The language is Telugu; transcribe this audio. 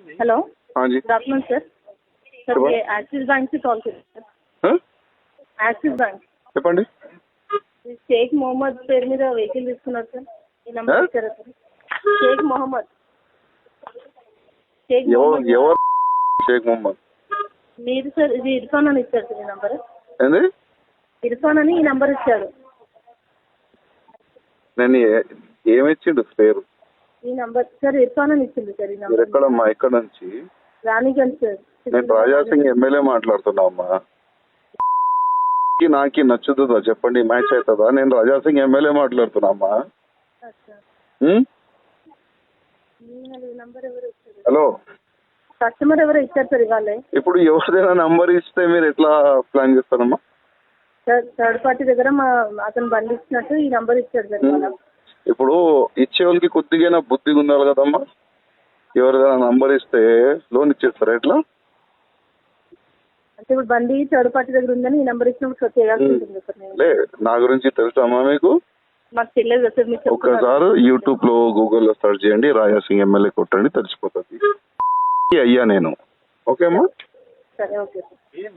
हेलो हाँ जी गुड आफ्टरनून सर सर చెప్పండి. ये యాక్సిస్ బ్యాంక్ కి కాల్ చేశారు ఆ? యాక్సిస్ బ్యాంక్ చెప్పండి షేక్ మొహమ్మద్ పేరు మీద వెహికల్ తీసుకున్నారు సార్ ఈ నెంబర్ ఇచ్చారా సార్ షేక్ మొహమ్మద్ షేక్ మొహమ్మద్ ఎవరు షేక్ మొహమ్మద్ మీరు సార్ ఇది ఇర్ఫాన్ అని ఇచ్చారు సార్ ఈ నెంబర్ ఏంది ఇర్ఫాన్ అని ఈ నెంబర్ ఇచ్చాడు నేను ఏమిచ్చిండు పేరు ఈ నెంబర్ సార్ ఇర్ఫాన్ అని ఇచ్చింది సార్ ఈ మీరు నెంబర్ ఎక్కడమ్మా ఎక్కడ నుంచి రాణిగంజ్ సార్ నేను రాజాసింగ్ ఎమ్మెల్యే మాట్లాడుతున్నా అమ్మా నాకి నచ్చుతుందా చెప్పండి మ్యాచ్ అవుతుందా నేను రాజాసింగ్ ఎమ్మెల్యే మాట్లాడుతున్నా అమ్మా అచ్చా ఉమ్? ఈ నెంబర్ ఎవరు ఇచ్చారు హలో కస్టమర్ ఎవరో ఇచ్చారు సార్ ఇవాళ ఇప్పుడు ఎవరిదైనా నంబర్ ఇస్తే మీరు ఎట్లా ప్లాన్ చేస్తారమ్మా సార్ థర్డ్ పార్టీ దగ్గర మా అతను బండి ఇచ్చినట్టు ఈ నెంబర్ ఇచ్చాడు సార్ ఇవాళ ఇప్పుడు ఇచ్చే వాళ్ళకి కొద్దిగా బుద్ధిగా ఉండాలి కదమ్మా ఎవరిదైనా నంబర్ ఇస్తే లోన్ ఇచ్చేస్తారా ఎట్లా అంటే ఇప్పుడు బండి థర్డ్ పార్టీ దగ్గర ఉందని ఈ నెంబర్ ఇచ్చినప్పుడు చేయాల్సి ఉంటుంది సార్ నేను లే నా గురించి తెలుసామా మీకు మాకు తెలియదు కదా సార్ మీరు చెప్తున్నారు. ఒక్కసారి యూట్యూబ్ లో గూగుల్లో సెర్చ్ చేయండి రాజాసింగ్ ఎమ్మెల్యే కొట్టండి తెలిసిపోతుంది అయ్యా నేను ఓకే అమ్మా సరే ఓకే సార్